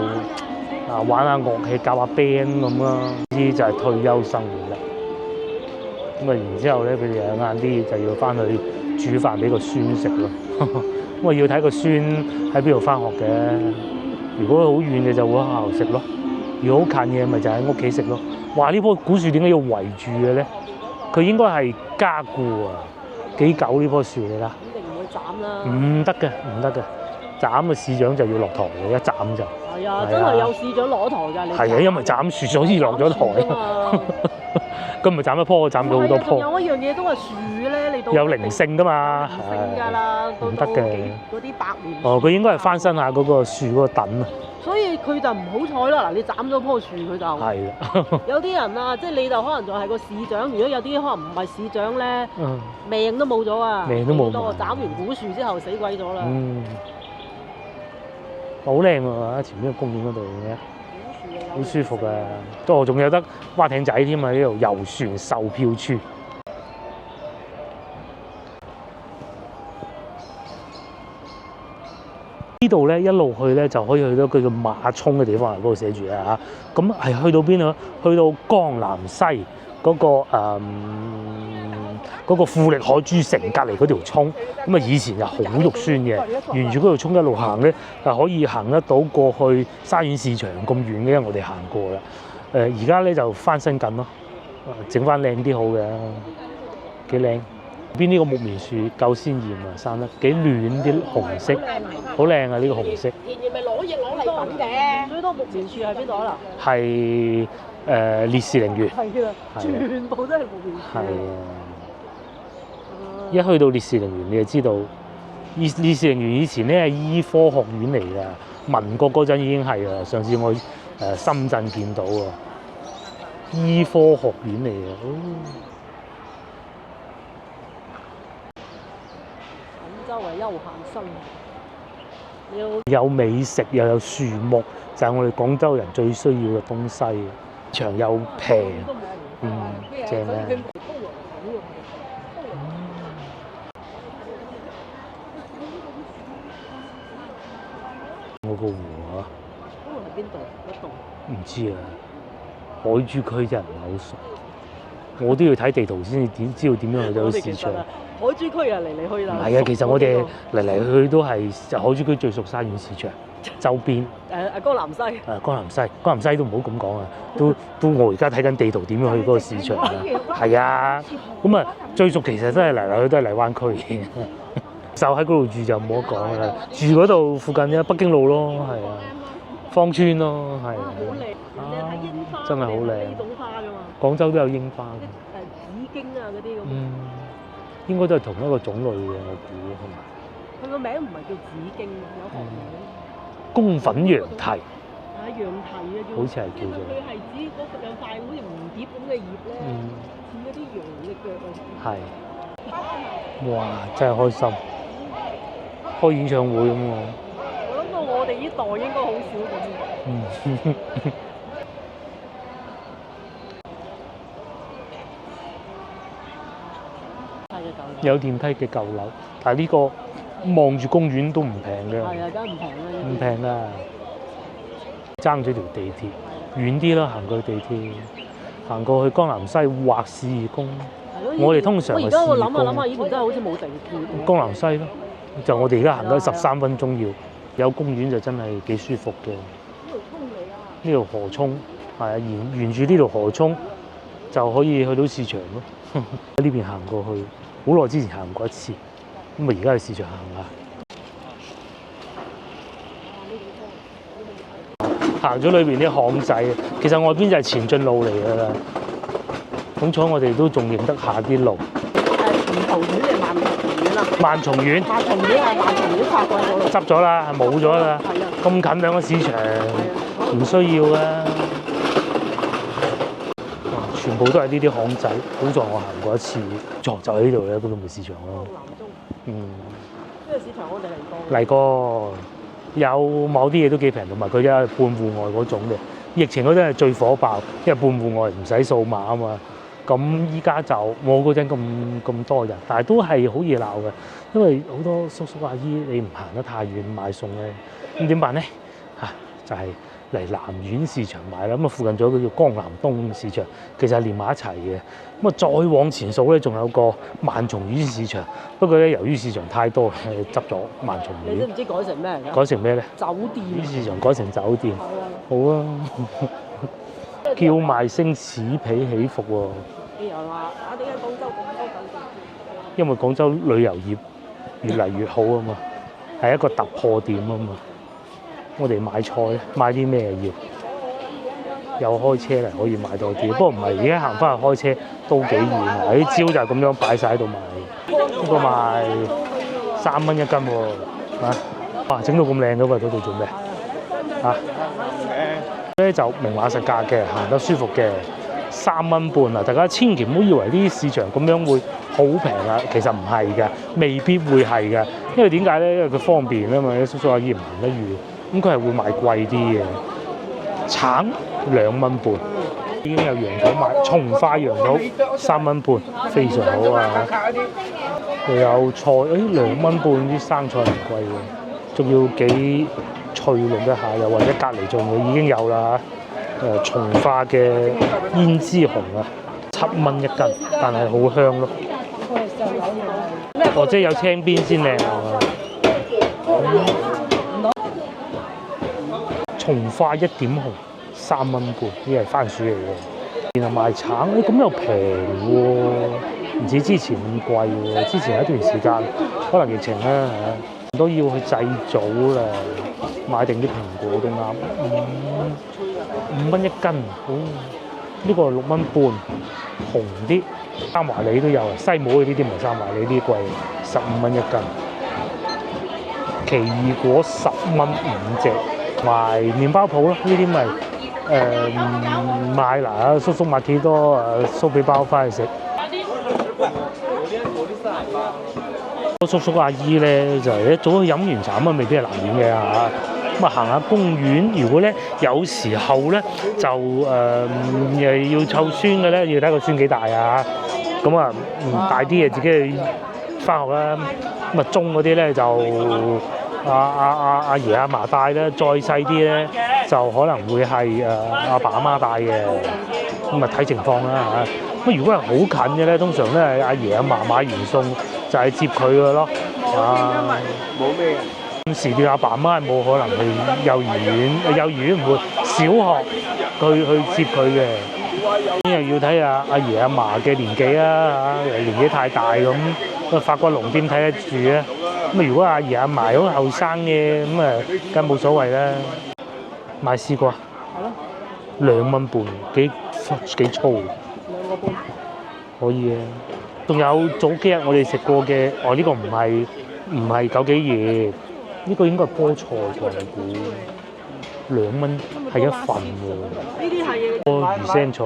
玩下樂器，教下 band 咁啦。呢啲就係退休生活啦。咁啊，然之後咧，佢哋晏啲就要翻去煮飯俾個孫食咯。咁啊，要睇個孫喺邊度翻學嘅。如果好遠嘅就會喺學校食咯。如果好近嘅咪就喺屋企食咯。哇！呢棵古樹點解要圍住嘅咧？佢應該係加固啊！幾久呢棵樹嚟啦？肯定唔會斬啦。唔得嘅，唔得嘅。斬嘅市長就要落台嘅，一斬就。係啊，真係有市長攞台㗎。你係啊，因為斬樹所以落咗台啊。咁咪斬一棵，斬咗好多棵。仲有一樣嘢都係樹咧，你到有靈性㗎嘛？靈性㗎啦，唔得嘅。嗰啲百年。哦，佢應該係翻新下嗰個樹嗰個墩啊。所以佢就唔好彩啦！嗱，你斬咗棵樹，佢就係啦。有啲人啊，即係你就可能仲係個市長。如果有啲可能唔係市長咧，命都冇咗啊！命都冇。斬完古樹之後死鬼咗啦。好靚喎！前面個公園嗰度嘅，好舒服啊！都仲有得划艇仔添啊！呢度遊船售票處。呢度咧一路去咧就可以去到佢叫馬涌嘅地方，嗰度寫住啊嚇。咁係去到邊啊？去到江南西嗰個富力海珠城隔離嗰條涌。咁啊以前就好肉酸嘅，沿住嗰條涌一路行咧，可以行得到過去沙縣市場咁遠嘅，因為我哋行過啦。而家咧就翻新緊咯，整翻靚啲好嘅，幾靚。邊呢個木棉樹夠鮮豔啊，生得幾暖啲紅色，好靚啊！呢個紅色。田園咪攞禮品嘅。最多木棉樹喺邊度啊？係烈士陵園。係啊，全部都係木棉樹。係啊。一去到烈士陵園，你就知道烈士陵園以前咧係醫科學院嚟㗎。民國嗰陣已經係啦，上次我深圳見到啊，醫科學院嚟嘅。廣州係休閒生活，有美食又有樹木，就係我哋廣州人最需要嘅東西。場又平，正啊！我個湖啊，嗰個係邊度？嗰度唔知啊，海珠區真係唔係好熟，我都要睇地圖先至知道點樣去到市場。海珠區啊，嚟嚟去啦。唔係啊，其實我哋嚟嚟去去都係海珠區最熟沙縣市場周邊。江南西。江南西都唔好咁講啊，都我而家睇緊地圖點樣去嗰個市場啊。係啊，咁啊最熟其實真係嚟嚟去都係荔灣區。就喺嗰度住就冇得講啦，住嗰度附近嘅北京路咯，係啊，芳村咯，係啊。好靚，真係好靚。呢種花㗎嘛。廣州都有櫻花。紫荊啊嗰啲咁。應該都係同一個種類嘅，我估係咪？佢個名唔係叫紫荊，有學名。宮粉羊蹄。羊蹄啊叫。好似係叫做。佢係指嗰有塊好似蝴蝶咁嘅葉咧，似嗰啲羊嘅腳啊。係。哇！真係開心，開演唱會咁喎。我諗到我哋呢代應該好少咁。有電梯嘅舊樓，但係呢個望住公園都唔平嘅。係啊，梗係唔平啦。唔平啊！爭咗條地鐵，遠啲啦，行過去地鐵，行過去江南西或市義宮。我哋通常係市義宮。我而家諗下，呢邊真係好似冇地鐵。江南西咯，就我哋而家行咗13分鐘要，有公園就真係幾舒服嘅。呢條河涌係啊，沿住呢條河涌就可以去到市場咯。喺呢邊行過去，好耐之前行過一次，咁啊而家去市場行下。行咗裏邊啲巷仔，其實外邊就係前進路嚟㗎啦。好彩我哋都仲認得下啲路。梧桐苑定萬松苑啊？萬松苑。萬松苑係萬松苑拆過咗啦。執咗啦，冇咗啦。係啊。咁近兩個市場，唔需要啊。全部都係呢啲巷仔，好在我行過一次，就喺呢度咧，嗰度咪市場咯。南中。呢個市場我哋嚟過。有某啲嘢都幾平，同埋佢而家半戶外嗰種嘅。疫情嗰陣係最火爆，因為半戶外唔使掃碼啊嘛。咁依家就冇嗰陣咁多人，但係都係好熱鬧嘅，因為好多叔叔阿姨你唔行得太遠買餸咧，咁點辦咧？就係嚟南苑市場買啦。咁啊附近仲有個叫江南東市場，其實係連埋一齊嘅。咁啊再往前數咧，仲有個萬松苑市場，不過咧由於市場太多，執咗萬松苑。你都唔知改成咩嚟㗎？改成咩咧？酒店。市場改成酒店。好啊！叫賣聲此起彼伏喎。啲人話點解廣州咁多酒店？因為廣州旅遊業越嚟越好啊嘛，係一個突破點啊嘛。我哋買菜買啲咩要？有開車嚟可以買多啲，不過唔係而家行翻去開車都幾遠啊！啲蕉就係咁樣擺晒喺度賣，呢個賣3蚊一斤喎，哇！整到咁靚嘅喎，嗰度做咩？咧就明碼實價嘅，行得舒服嘅，3蚊半啊！大家千祈唔好以為呢啲市場咁樣會好平啊，其實唔係嘅，未必會係嘅。因為點解咧？因為佢方便啊嘛，啲叔叔阿姨唔行得遠，咁佢係會賣貴啲嘅。橙2蚊半，已經有楊桃賣，松花楊桃3蚊半，非常好啊！又有菜，2蚊半啲生菜唔貴嘅，仲要幾脆嫩一下，又或者隔離仲已經有啦。松花嘅胭脂紅啊，7蚊一斤，但係好香咯。即係有青邊先靚啊！松花1點紅3蚊半，呢係番薯嚟嘅。然後賣橙，咁又平喎，唔似之前咁貴喎。之前有一段時間可能疫情啦都要去祭祖啦，買定啲蘋果都啱。5蚊一斤，呢個6蚊半，紅啲。三華李都有，西帽呢啲唔係三華李，呢啲貴，15蚊一斤。奇異果10蚊5隻。埋麵包鋪咯，呢啲咪買嗱，叔叔買幾多酥皮包翻去食。叔叔阿姨咧就係一早去飲完茶咁啊，未必係難免嘅嚇。咁啊行下公園，如果咧有時候咧就要湊孫嘅咧，要睇個孫幾大啊。咁啊大啲嘅自己去翻學啦。咁啊中嗰啲咧就阿爺阿嫲帶咧，再細啲咧就可能會係阿爸阿媽帶嘅。咁啊睇情況啦嚇。咁如果係好近嘅咧，通常咧係阿爺阿嫲買完餸就係接佢嘅咯。冇咩。時段阿爸阿媽係冇可能去幼兒園，幼兒園唔會，小學去接佢嘅。又要睇下阿爺阿嫲嘅年紀啊嚇，年紀太大咁，發個籠點睇得住咧？咁如果阿爺阿嫲好後生嘅，咁啊梗冇所謂啦。買絲瓜，係咯，2蚊半，幾粗。2個半。可以嘅。仲有早幾日我哋食過嘅，呢個唔係枸杞葉。呢個應該係菠菜喎，我估2蚊係一份喎。呢啲係魚腥草，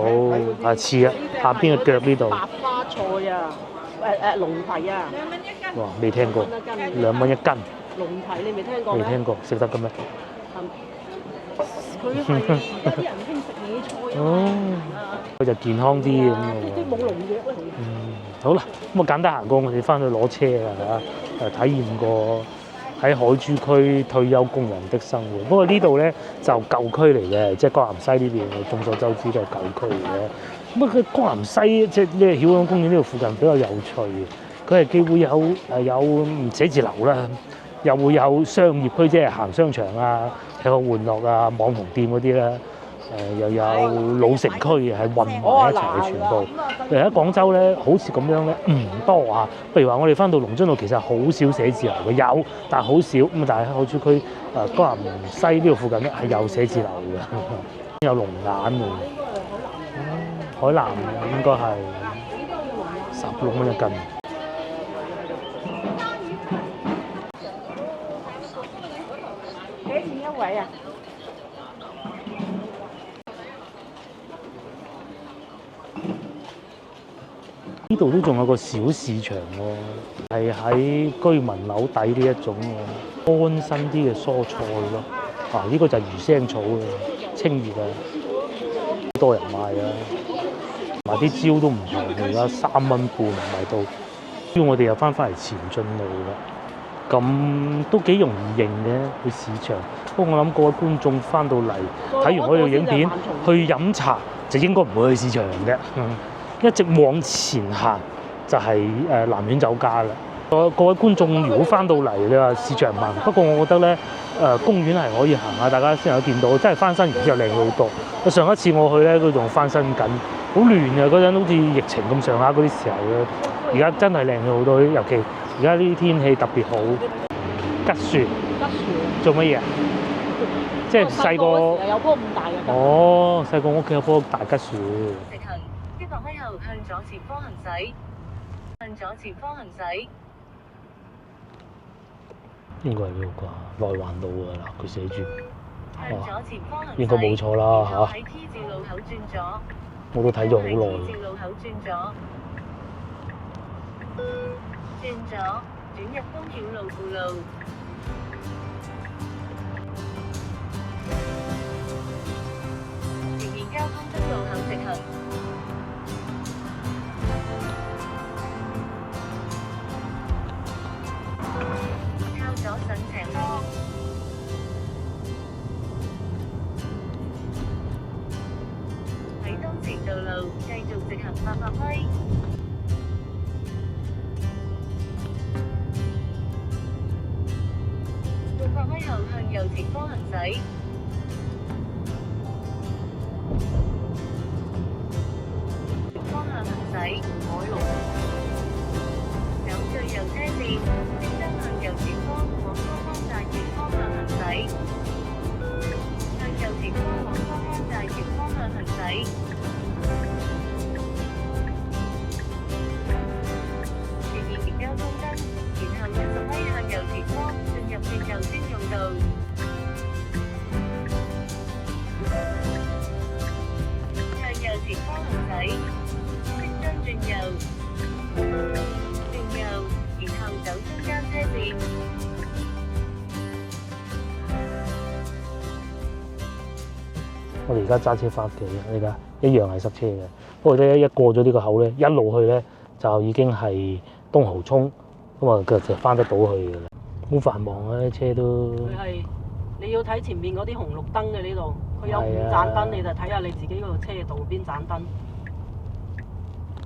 似啊，下邊嘅腳呢度。白花菜啊，龍蹄啊。2蚊一斤。哇，未聽過。2蚊一斤。龍蹄你未聽過咩？未聽過，食得嘅咩？佢係而家啲人興食野菜啊。佢就健康啲咁喎。啲冇農藥咧。好啦，咁啊簡單行過，我哋翻去攞車啦嚇，體驗過喺海珠區退休工人的生活。不過呢度咧就舊區嚟嘅，即係江南西呢邊，眾所周知都係舊區嚟嘅。咁啊，佢江南西即係呢個曉港公園呢度附近比較有趣嘅，佢係既會有寫字樓啦，又會有商業區，即係行商場啊、吃喝玩樂啊、網紅店嗰啲啦。又有老城區係混埋一齊嘅全部。譬如喺廣州咧，好似咁樣咧唔多啊。譬如話我哋翻到龍津路，其實好少寫字樓嘅，有，但係好少。咁但係喺海珠區江南西呢度附近咧係有寫字樓嘅，有龍眼喎。海南應該係16蚊一斤。幾錢一位啊？呢度都仲有個小市場喎，係喺居民樓底呢一種喎，安身啲嘅蔬菜咯。呢個就係魚腥草啊，清熱啊，好多人買啊。埋啲蕉都唔平，而家3蚊半買到。要我哋又翻嚟前進路啦，咁都幾容易認嘅去市場。不過我諗各位觀眾翻到嚟睇完我條影片，去飲茶就應該唔會去市場嘅。一直往前行就係南苑酒家啦。各位觀眾如果翻到嚟，你話市場唔行，不過我覺得咧公園係可以行下，大家先有見到，真係翻新完之後靚好多。上一次我去咧，佢仲翻新緊，好亂啊！嗰陣好似疫情咁上下嗰啲時候咧，而家真係靚咗好多。尤其而家呢啲天氣特別好。桔樹做乜嘢啊？即係細個有棵咁大嘅。哦，細個屋企有棵大桔樹。直行100米後向左前方行駛，向左前方行駛。應該係呢個啩，內環路啊嗱，佢寫住。向左前方行駛。應該冇錯啦嚇。喺 T 字路口轉左。我都睇咗好耐。T 字路口轉左，轉左，轉入東曉路附路。前面交通燈路口直行。靠左上斜坡。喺東前道路繼續直行800米。600米後向右前方行駛。方向行駛，海龍。有最右車線，即將向右前方往科康大橋方向行駛。向右前方往科康大橋方向行駛。前面交通燈，然後10米向右前方進入轉右專用道。我哋而家揸車翻屋企，你睇一樣係塞車嘅。不過咧一過咗呢個口咧，一路去咧就已經係東濠涌，咁啊佢就翻得到去嘅啦。好繁忙啊啲車都。佢係你要睇前面嗰啲紅綠燈嘅呢度，佢有5盞燈，你就睇下你自己嗰度車道邊盞燈。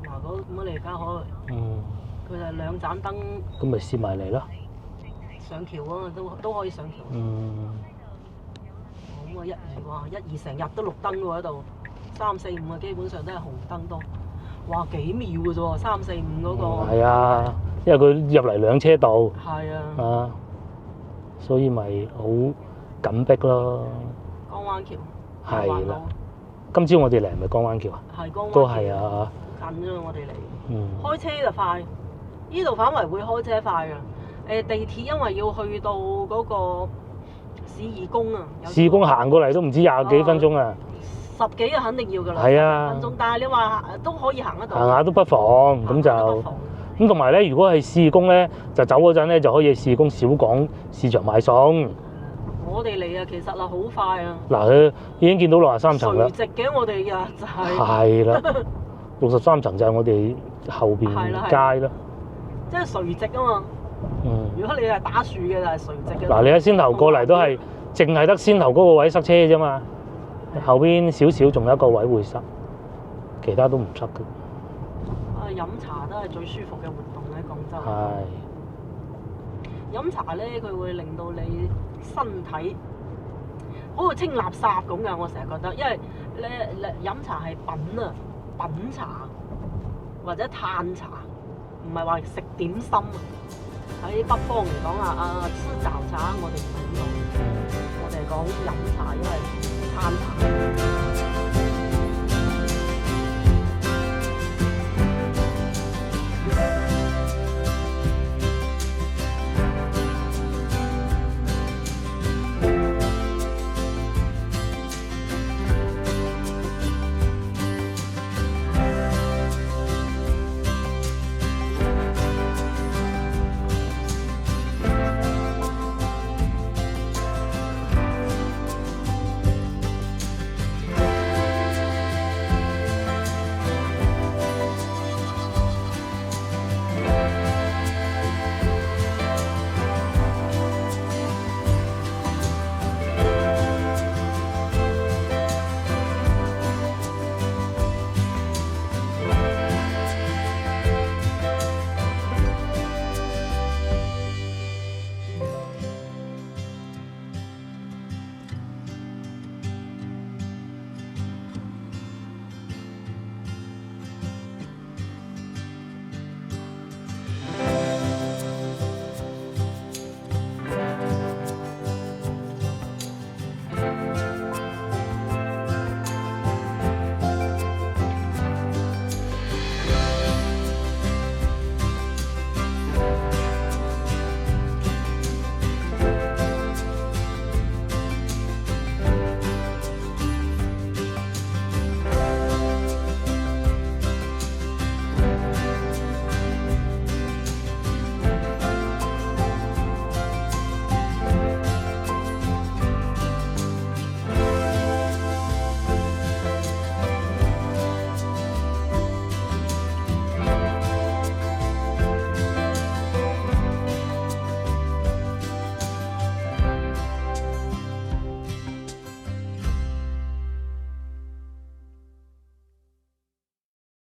嗱，咁你而家佢就2盞燈。咁咪攝埋嚟咯。上橋啊，都可以上橋。咁啊1、2成日都綠燈喎喺度，3、4、5啊基本上都係紅燈多。哇，幾秒嘅啫喎，3、4、5嗰個。係啊，因為佢入嚟2車道。係啊。啊，所以咪好緊迫咯。江灣橋。係啦。今朝我哋嚟係咪江灣橋啊？係江灣橋。都係啊。近啫我哋嚟。開車就快，呢度反為會開車快㗎。地鐵因為要去到嗰個市義宮啊，市義宮行過嚟都唔知20幾分鐘啊，10幾啊肯定要㗎啦，係啊，10分鐘，但係你話都可以行得到，行下都不妨，咁就咁同埋咧，如果係市義宮咧，就走嗰陣咧就可以市義宮小港市場買餸。我哋嚟啊，其實啊好快啊，嗱佢已經見到63層啦，垂直嘅我哋嘅就係，係啦，63層就係我哋後邊街啦，即係垂直啊嘛。如果你係打豎嘅就係垂直嘅。嗱，你喺先頭過嚟都係淨係得先頭嗰個位塞車啫嘛，後邊少少仲有一個位會塞，其他都唔塞嘅。飲茶都係最舒服嘅活動喺廣州。係。飲茶咧，佢會令到你身體好似清垃圾咁㗎，我成日覺得，因為咧飲茶係品茶或者嘆茶，唔係話食點心啊。喺北方嚟講啊，吃早茶我哋唔係咁講，我哋係講飲茶，因為嘆茶。